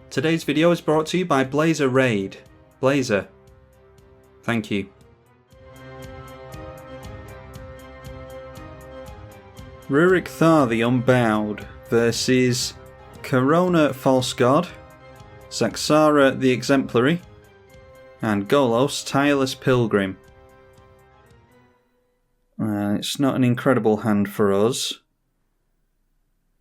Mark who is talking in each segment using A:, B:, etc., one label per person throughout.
A: Today's video is brought to you by Blazer Raid. Blazer, thank you. Ruric Thar the Unbowed versus Karona False God, Zaxara the Exemplary, and Golos Tireless Pilgrim. It's not an incredible hand for us,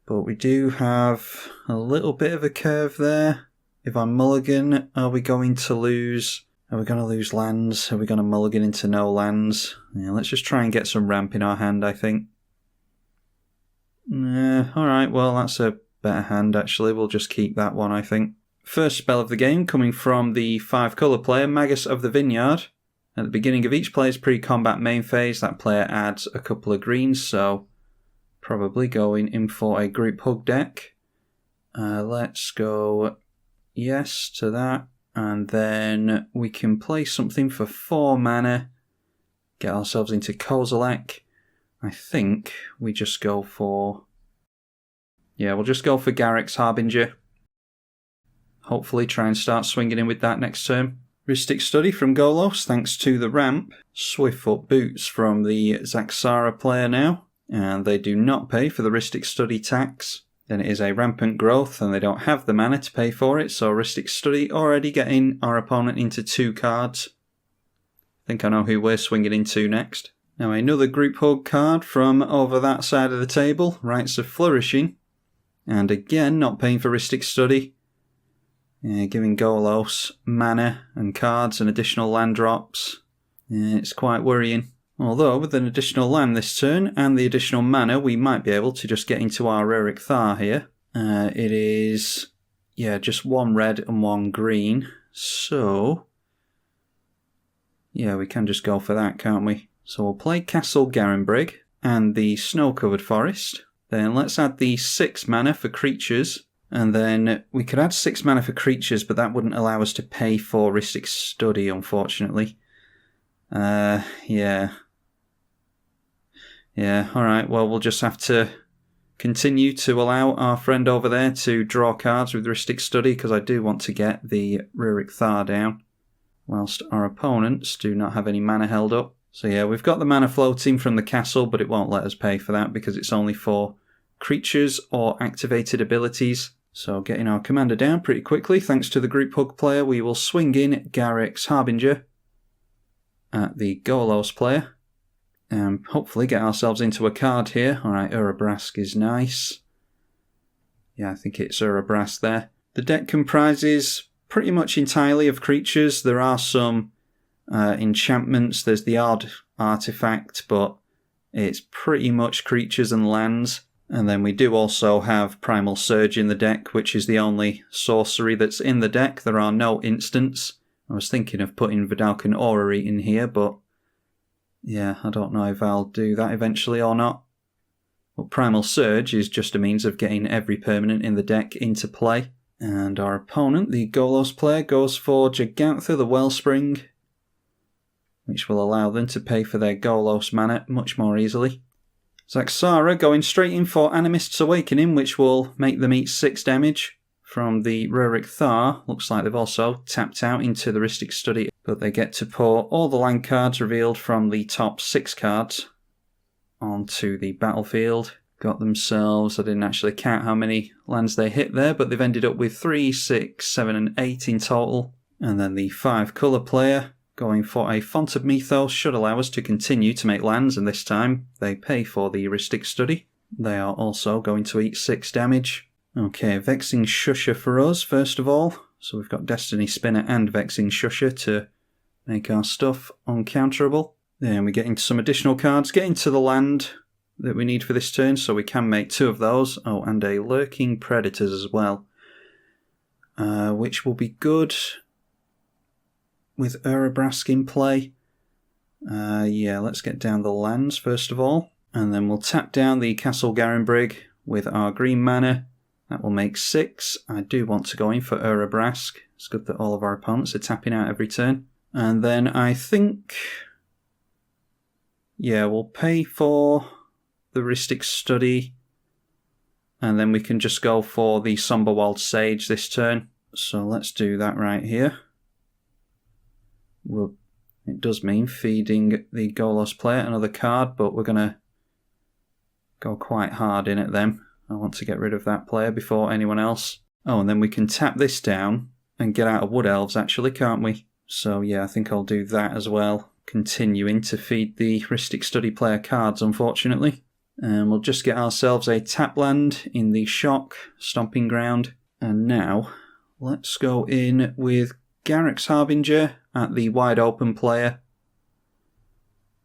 A: but we do have a little bit of a curve there. If I mulligan, are we going to lose? Are we going to lose lands? Are we going to mulligan into no lands? Yeah, let's just try and get some ramp in our hand, I think. Alright, well that's a better hand actually. We'll just keep that one, I think. First spell of the game coming from the 5-colour player, Magus of the Vineyard. At the beginning of each player's pre-combat main phase, that player adds a couple of greens, so probably going in for a group hug deck. Let's go yes to that, and then we can play something for 4 mana, get ourselves into Kozilek. I think we just go for... yeah, we'll just go for Garrick's Harbinger. Hopefully try and start swinging in with that next turn. Rhystic Study from Golos, thanks to the ramp. Swiftfoot Boots from the Zaxara player now, and they do not pay for the Rhystic Study tax. Then it is a Rampant Growth, and they don't have the mana to pay for it, so Rhystic Study already getting our opponent into 2 cards. I think I know who we're swinging into next. Now another Group Hug card from over that side of the table, Rites of Flourishing. And again, not paying for Rhystic Study. Giving Golos mana and cards and additional land drops. It's quite worrying. Although, with an additional land this turn and the additional mana, we might be able to just get into our Ruric Thar here. It is, yeah, just 1 red and 1 green. So, yeah, we can just go for that, can't we? So we'll play Castle Garenbrig and the Snow-Covered Forest. Then let's add the 6 mana for creatures. And then we could add 6 mana for creatures, but that wouldn't allow us to pay for Rhystic Study, unfortunately. Yeah. Yeah, alright, well we'll just have to continue to allow our friend over there to draw cards with Rhystic Study, because I do want to get the Ruric Thar down, whilst our opponents do not have any mana held up. So yeah, we've got the mana floating from the castle, but it won't let us pay for that because it's only for creatures or activated abilities. So getting our commander down pretty quickly, thanks to the Group Hug player, we will swing in Garrick's Harbinger at the Golos player. Hopefully get ourselves into a card here. Alright, Urabrask is nice. Yeah, I think it's Urabrask there. The deck comprises pretty much entirely of creatures. There are some enchantments, there's the odd artifact, but it's pretty much creatures and lands. And then we do also have Primal Surge in the deck, which is the only sorcery that's in the deck. There are no instants. I was thinking of putting Vidalcan Orrery in here, but yeah, I don't know if I'll do that eventually or not. But Primal Surge is just a means of getting every permanent in the deck into play. And our opponent, the Golos player, goes for Gigantha the Wellspring, which will allow them to pay for their Golos mana much more easily. Zaxara going straight in for Animist's Awakening, which will make them eat 6 damage from the Ruric Thar. Looks like they've also tapped out into the Rhystic Study, but they get to pour all the land cards revealed from the top 6 cards onto the battlefield. Got themselves, I didn't actually count how many lands they hit there, but they've ended up with 3, 6, 7 and 8 in total. And then the 5-colour player going for a Font of Mythos should allow us to continue to make lands, and this time they pay for the Rhystic Study. They are also going to eat 6 damage. Okay, Vexing Shusher for us, first of all. So we've got Destiny Spinner and Vexing Shusher to make our stuff uncounterable. Then we get into some additional cards, get into the land that we need for this turn, so we can make 2 of those. Oh, and a Lurking Predators as well, which will be good with Urabrask in play. Yeah, let's get down the lands first of all. And then we'll tap down the Castle Garenbrig with our green mana. That will make 6. I do want to go in for Urabrask. It's good that all of our opponents are tapping out every turn. And then I think... yeah, we'll pay for the Rhystic Study. And then we can just go for the Somberwald Sage this turn. So let's do that right here. It does mean feeding the Golos player another card, but we're going to go quite hard in at them. I want to get rid of that player before anyone else. Oh, and then we can tap this down and get out of Wood Elves actually, can't we? So yeah, I think I'll do that as well. Continuing to feed the Rhystic Study player cards, unfortunately. And we'll just get ourselves a tap land in the Shock Stomping Ground. And now, let's go in with Garruk's Harbinger at the wide open player.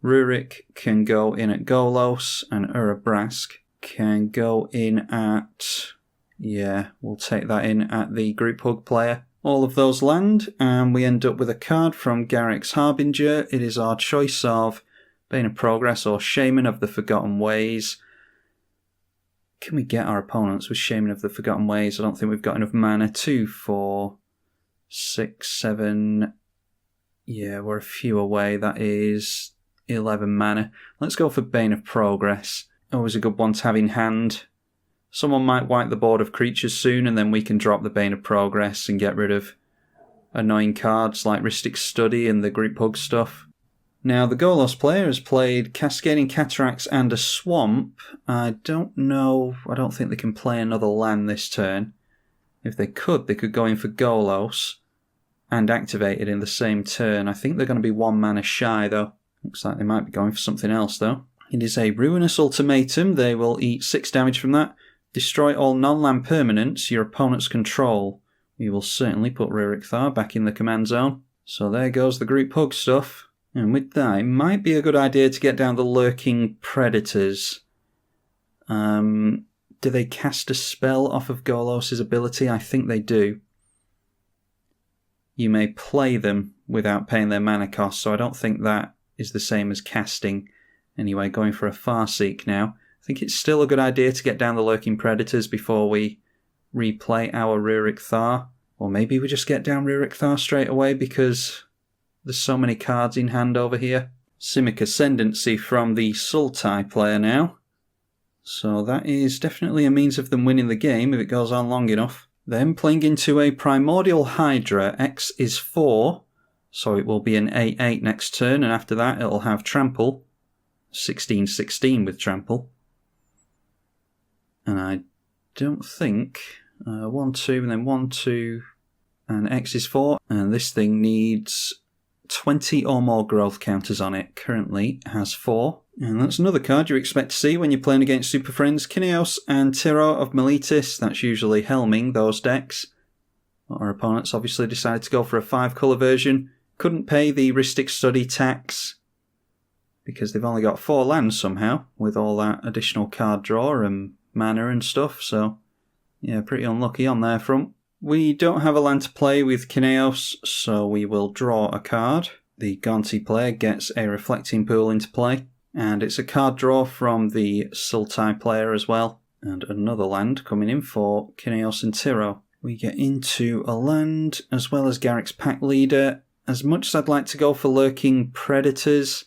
A: Ruric can go in at Golos, and Urabrask can go in at... yeah, we'll take that in at the Group Hug player. All of those land, and we end up with a card from Garruk's Harbinger. It is our choice of Bane of Progress or Shaman of the Forgotten Ways. Can we get our opponents with Shaman of the Forgotten Ways? I don't think we've got enough mana. 2, 4, 6, 7... yeah, we're a few away. That is 11 mana. Let's go for Bane of Progress. Always a good one to have in hand. Someone might wipe the board of creatures soon, and then we can drop the Bane of Progress and get rid of annoying cards like Rhystic Study and the Group Hug stuff. Now, the Golos player has played Cascading Cataracts and a Swamp. I don't know. I don't think they can play another land this turn. If they could go in for Golos and activate it in the same turn. I think they're going to be 1 mana shy, though. Looks like they might be going for something else, though. It is a Ruinous Ultimatum. They will eat 6 damage from that. Destroy all non-land permanents your opponents control. We will certainly put Ruric Thar back in the command zone. So there goes the Group Hug stuff. And with that, it might be a good idea to get down the Lurking Predators. Do they cast a spell off of Golos' ability? I think they do. You may play them without paying their mana cost, so I don't think that is the same as casting. Anyway, going for a Farseek now. I think it's still a good idea to get down the Lurking Predators before we replay our Ruric Thar. Or maybe we just get down Ruric Thar straight away because there's so many cards in hand over here. Simic Ascendancy from the Sultai player now. So that is definitely a means of them winning the game if it goes on long enough. Then playing into a Primordial Hydra. X is 4, so it will be an 8-8 next turn, and after that it'll have Trample. 16-16 with Trample. And I don't think... 1, 2, and then 1, 2, and X is 4. And this thing needs 20 or more growth counters on it. Currently has 4. And that's another card you expect to see when you're playing against Super Friends. Kineos and Tyro of Meletis. That's usually helming those decks. Our opponents obviously decided to go for a 5-colour version. Couldn't pay the Rhystic Study tax because they've only got 4 lands somehow with all that additional card draw and mana and stuff. So yeah, pretty unlucky on their front. We don't have a land to play with Kineos, so we will draw a card. The Gonti player gets a Reflecting Pool into play. And it's a card draw from the Sultai player as well. And another land coming in for Kineos and Tyro. We get into a land as well as Garruk's Pack Leader. As much as I'd like to go for Lurking Predators,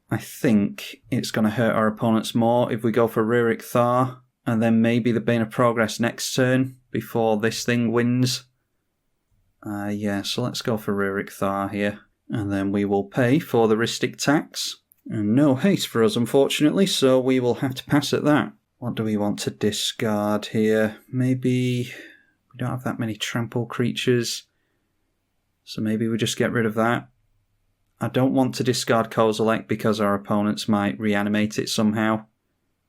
A: I think it's going to hurt our opponents more if we go for Ruric Thar and then maybe the Bane of Progress next turn before this thing wins. Yeah, so let's go for Ruric Thar here. And then we will pay for the Rhystic tax. And no haste for us, unfortunately, so we will have to pass at that. What do we want to discard here? Maybe we don't have that many trample creatures, so maybe we just get rid of that. I don't want to discard Kozilek because our opponents might reanimate it somehow,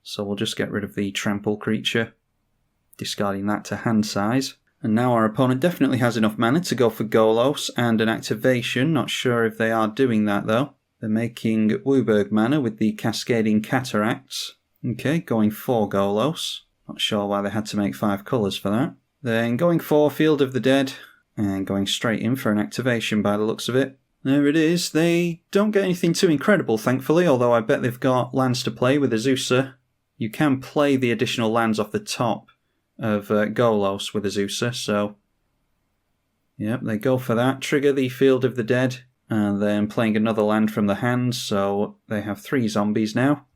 A: so we'll just get rid of the trample creature, discarding that to hand size. And now our opponent definitely has enough mana to go for Golos and an activation. Not sure if they are doing that though. They're making Wooburg mana with the Cascading Cataracts. Okay, going for Golos. Not sure why they had to make 5 colours for that. Then going for Field of the Dead and going straight in for an activation by the looks of it. There it is. They don't get anything too incredible, thankfully, although I bet they've got lands to play with Azusa. You can play the additional lands off the top of Golos with Azusa, so... Yep, they go for that. Trigger the Field of the Dead, and then playing another land from the hand, so they have 3 zombies now.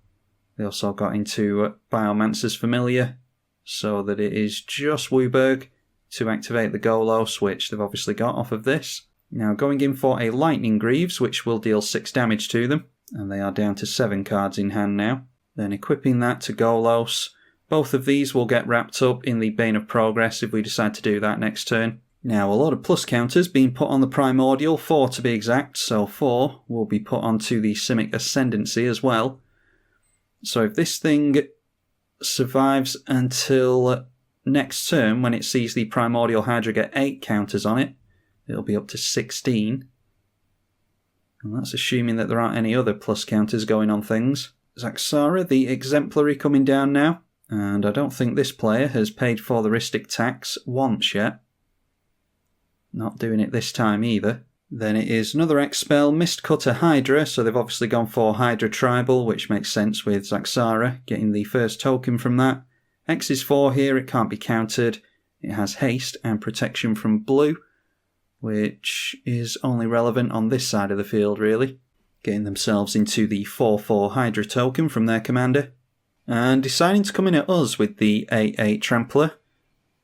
A: They also got into Biomancer's Familiar, so that it is just Wooburg to activate the Golos, which they've obviously got off of this. Now going in for a Lightning Greaves, which will deal 6 damage to them, and they are down to 7 cards in hand now. Then equipping that to Golos. Both of these will get wrapped up in the Bane of Progress if we decide to do that next turn. Now a lot of plus counters being put on the Primordial, 4 to be exact, so 4 will be put onto the Simic Ascendancy as well. So if this thing survives until next turn, when it sees the Primordial Hydra get 8 counters on it, it'll be up to 16. And that's assuming that there aren't any other plus counters going on things. Zaxara, the Exemplary, coming down now. And I don't think this player has paid for the Rhystic tax once yet. Not doing it this time either. Then it is another X-Spell, Mistcutter Hydra, so they've obviously gone for Hydra Tribal, which makes sense with Zaxara, getting the first token from that. X is 4 here, it can't be countered. It has haste and protection from blue, which is only relevant on this side of the field, really. Getting themselves into the 4/4 Hydra token from their commander. And deciding to come in at us with the 8/8 Trampler.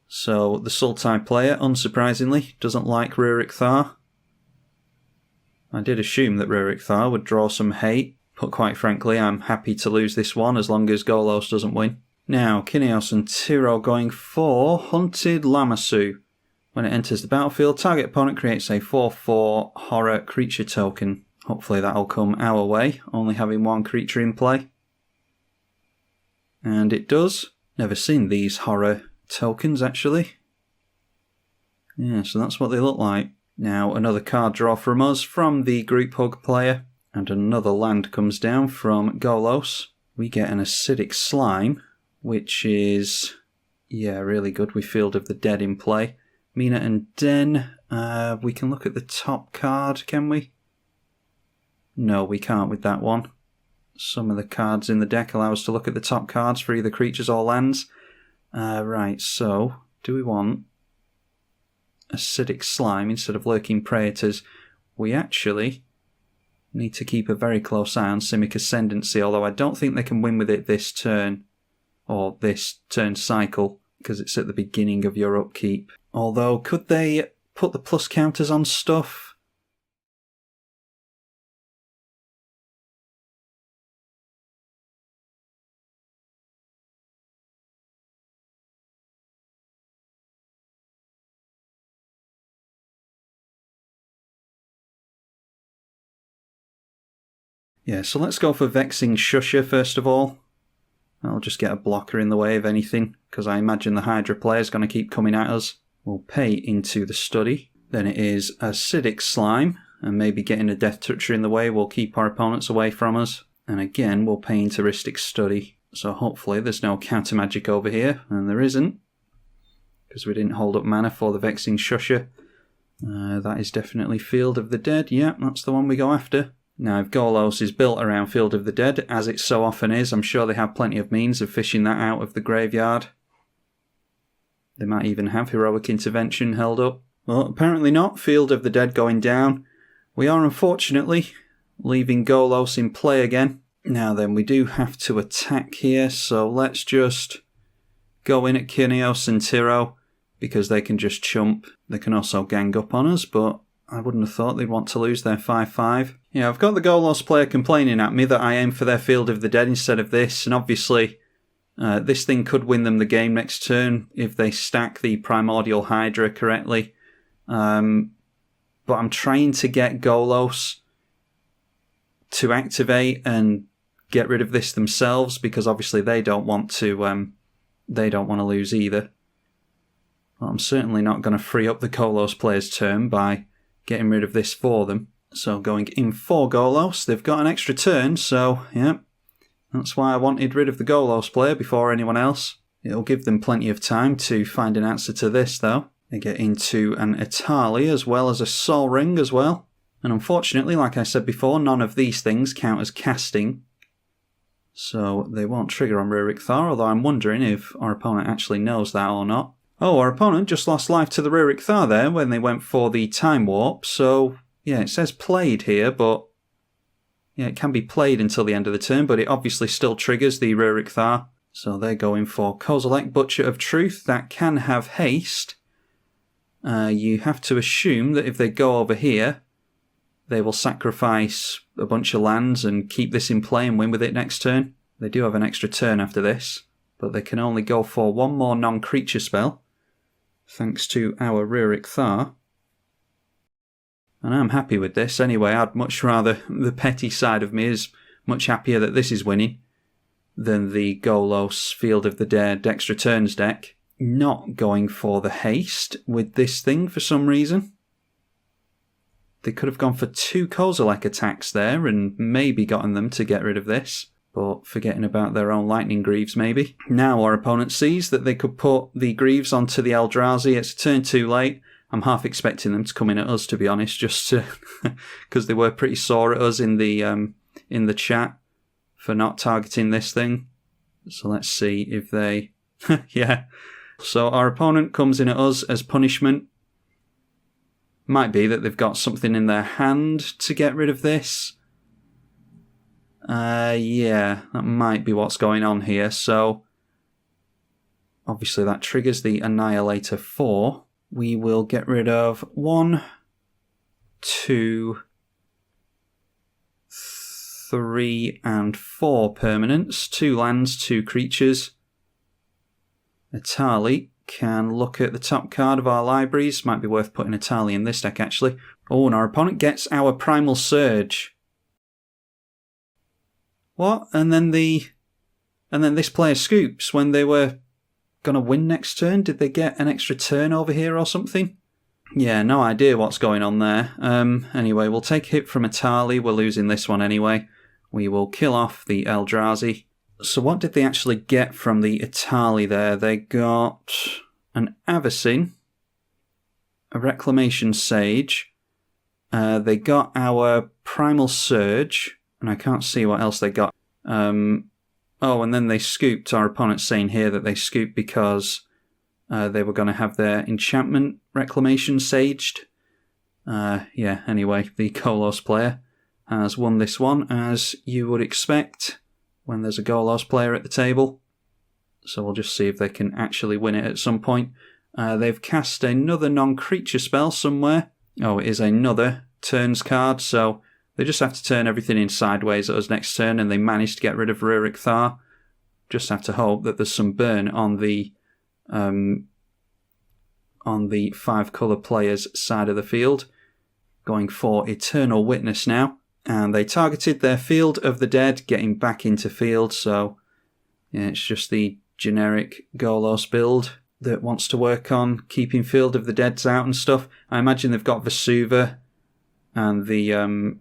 A: So the Sultai player, unsurprisingly, doesn't like Ruric Thar. I did assume that Ruric Thar would draw some hate, but quite frankly, I'm happy to lose this one as long as Golos doesn't win. Now, Kineos and Tiro going for Hunted Lamassu. When it enters the battlefield, target opponent creates a 4/4 horror creature token. Hopefully that'll come our way, only having 1 creature in play. And it does. Never seen these horror tokens, actually. Yeah, so that's what they look like. Now, another card draw from us, from the Group Hug player. And another land comes down from Golos. We get an Acidic Slime, which is, yeah, really good with Field of the Dead in play. Mina and Den, we can look at the top card, can we? No, we can't with that one. Some of the cards in the deck allow us to look at the top cards for either creatures or lands. Right, so, do we want Acidic Slime instead of Lurking Praetors? We actually need to keep a very close eye on Simic Ascendancy, although I don't think they can win with it this turn, or this turn cycle, because it's at the beginning of your upkeep. Although, could they put the plus counters on stuff? Yeah, so let's go for Vexing Shusher first of all. I'll just get a blocker in the way of anything, because I imagine the Hydra player is going to keep coming at us. We'll pay into the study. Then it is Acidic Slime, and maybe getting a Death Toucher in the way will keep our opponents away from us. And again, we'll pay into Rhystic Study. So hopefully there's no counter magic over here, and there isn't, because we didn't hold up mana for the Vexing Shusher. That is definitely Field of the Dead. Yeah, that's the one we go after. Now, if Golos is built around Field of the Dead, as it so often is, I'm sure they have plenty of means of fishing that out of the graveyard. They might even have Heroic Intervention held up. Well, apparently not. Field of the Dead going down. We are unfortunately leaving Golos in play again. Now then, we do have to attack here, so let's just go in at Kineos and Tiro, because they can just chump. They can also gang up on us, but I wouldn't have thought they'd want to lose their 5/5. Yeah, I've got the Golos player complaining at me that I aim for their Field of the Dead instead of this, and obviously this thing could win them the game next turn if they stack the Primordial Hydra correctly. But I'm trying to get Golos to activate and get rid of this themselves, because obviously they don't want to lose either. Well, I'm certainly not going to free up the Golos player's turn by getting rid of this for them. So going in for Golos, they've got an extra turn, so yeah, that's why I wanted rid of the Golos player before anyone else. It'll give them plenty of time to find an answer to this though. They get into an Etali as well as a Sol Ring as well. And unfortunately, like I said before, none of these things count as casting. So they won't trigger on Ruric Thar, although I'm wondering if our opponent actually knows that or not. Oh, our opponent just lost life to the Ruric Thar there when they went for the Time Warp. So, yeah, it says played here, but yeah, it can be played until the end of the turn, but it obviously still triggers the Ruric Thar. So they're going for Kozilek, Butcher of Truth. That can have haste. You have to assume that if they go over here, they will sacrifice a bunch of lands and keep this in play and win with it next turn. They do have an extra turn after this, but they can only go for one more non-creature spell, thanks to our Ruric Thar. And I'm happy with this anyway. I'd much rather, the petty side of me is much happier that this is winning than the Golos Field of the Dead extra turns deck. Not going for the haste with this thing for some reason. They could have gone for 2 Kozilek attacks there and maybe gotten them to get rid of this, but forgetting about their own Lightning Greaves maybe. Now our opponent sees that they could put the Greaves onto the Eldrazi. It's a turn too late. I'm half expecting them to come in at us, to be honest, just to because they were pretty sore at us in the chat for not targeting this thing. So let's see if they... yeah. So our opponent comes in at us as punishment. Might be that they've got something in their hand to get rid of this. Yeah, that might be what's going on here. So obviously that triggers the Annihilator 4. We will get rid of 1, 2, 3, and 4 permanents. 2 lands, 2 creatures. Atali can look at the top card of our libraries. Might be worth putting Atali in this deck, actually. Oh, and our opponent gets our Primal Surge. What? And then this player scoops when they were going to win next turn. Did they get an extra turn over here or something? Yeah, no idea what's going on there. Anyway, we'll take a hit from Atali. We're losing this one anyway. We will kill off the Eldrazi. So what did they actually get from the Atali there? They got an Avacyn, a Reclamation Sage. They got our Primal Surge, and I can't see what else they got. Oh, and then they scooped. Our opponent's saying here that they scooped because they were going to have their enchantment Reclamation Saged. Yeah, anyway, the Golos player has won this one, as you would expect when there's a Golos player at the table. So we'll just see if they can actually win it at some point. They've cast another non-creature spell somewhere. Oh, it is another turns card, so they just have to turn everything in sideways at us next turn, and they managed to get rid of Ruric Thar. Just have to hope that there's some burn on the 5-colour player's side of the field. Going for Eternal Witness now. And they targeted their Field of the Dead, getting back into field, so yeah, it's just the generic Golos build that wants to work on keeping Field of the Deads out and stuff. I imagine they've got Vesuva and the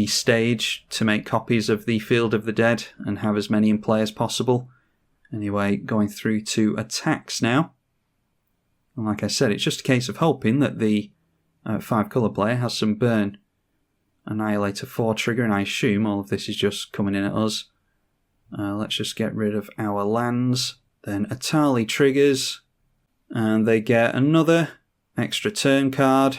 A: stage to make copies of the Field of the Dead and have as many in play as possible. Anyway, going through to attacks now. And like I said, it's just a case of hoping that the 5-colour player has some burn. Annihilator 4 trigger, and I assume all of this is just coming in at us. Let's just get rid of our lands. Then Atali triggers, and they get another extra turn card.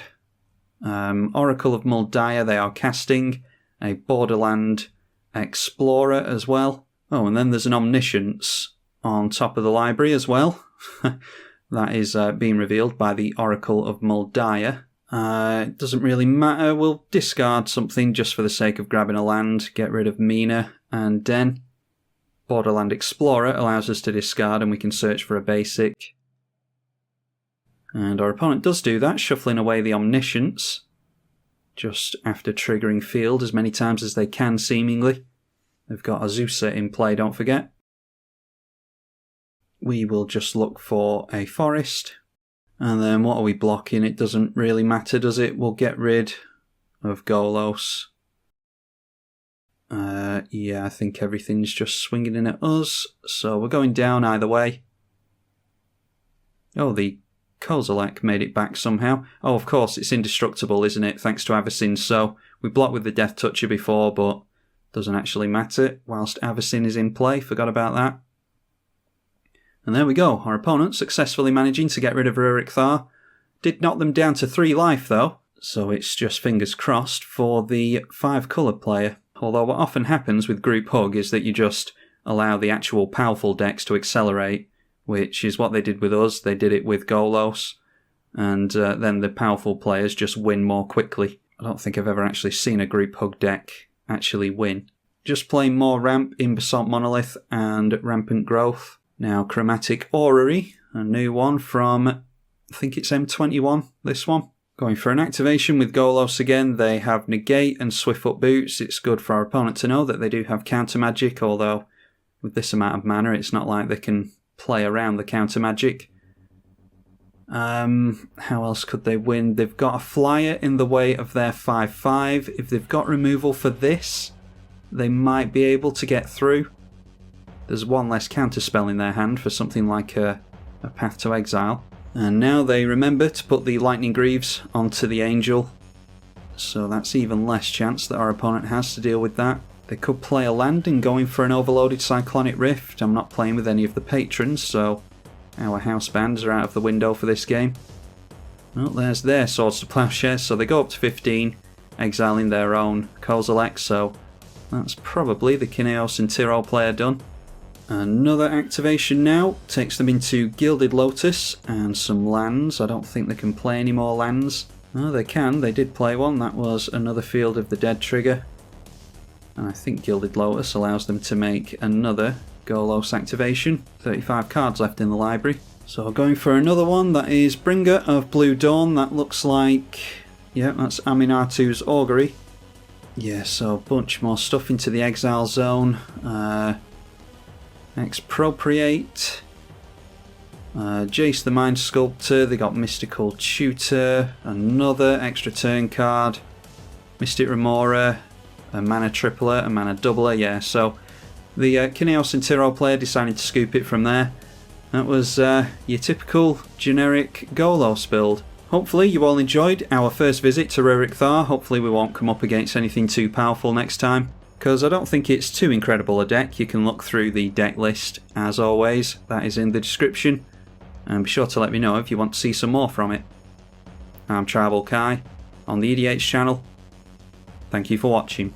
A: Oracle of Muldiah, they are casting a Borderland Explorer as well. Oh, and then there's an Omniscience on top of the library as well. That is being revealed by the Oracle of Muldiah. It doesn't really matter. We'll discard something just for the sake of grabbing a land. Get rid of Mina and Den. Borderland Explorer allows us to discard, and we can search for a basic. And our opponent does do that, shuffling away the Omniscience just after triggering field as many times as they can, seemingly. They've got Azusa in play, don't forget. We will just look for a forest. And then what are we blocking? It doesn't really matter, does it? We'll get rid of Golos. Yeah, I think everything's just swinging in at us. So we're going down either way. Oh, the Kozilek made it back somehow. Oh, of course, it's indestructible, isn't it? Thanks to Avacyn. So we blocked with the Death Toucher before, but doesn't actually matter whilst Avacyn is in play. Forgot about that. And there we go. Our opponent successfully managing to get rid of Ruric Thar. Did knock them down to 3 life, though. So it's just fingers crossed for the 5 colour player. Although what often happens with Group Hug is that you just allow the actual powerful decks to accelerate, which is what they did with us. They did it with Golos, and then the powerful players just win more quickly. I don't think I've ever actually seen a Group Hug deck actually win. Just playing more Ramp in Basalt Monolith and Rampant Growth. Now Chromatic Orrery, a new one from, I think it's M21, this one. Going for an activation with Golos again. They have Negate and Swiftfoot Boots. It's good for our opponent to know that they do have counter magic, although with this amount of mana it's not like they can play around the counter magic. How else could they win? They've got a flyer in the way of their 5/5. If they've got removal for this, they might be able to get through. There's one less counter spell in their hand for something like a Path to Exile. And now they remember to put the Lightning Greaves onto the Angel, so that's even less chance that our opponent has to deal with that. They could play a land and go in for an overloaded Cyclonic Rift. I'm not playing with any of the patrons, so our house bands are out of the window for this game. Well, there's their Swords to Plowshares, so they go up to 15, exiling their own Kozilek, so that's probably the Kineos and Tyrol player done. Another activation now takes them into Gilded Lotus and some lands. I don't think they can play any more lands. Oh, they can. They did play one. That was another Field of the Dead trigger. And I think Gilded Lotus allows them to make another Golos activation. 35 cards left in the library. So going for another one. That is Bringer of Blue Dawn. That looks like... yeah, that's Aminatu's Augury. Yeah, so a bunch more stuff into the Exile Zone. Expropriate, Jace the Mind Sculptor, they got Mystical Tutor, another extra turn card, Mystic Remora, a mana tripler, a mana doubler, yeah, so the Kineos and Tyrol player decided to scoop it from there. That was your typical generic Golos build. Hopefully you all enjoyed our first visit to Ruric Thar. Hopefully we won't come up against anything too powerful next time, because I don't think it's too incredible a deck. You can look through the deck list, as always. That is in the description. And be sure to let me know if you want to see some more from it. I'm tribalkai on the EDH channel. Thank you for watching.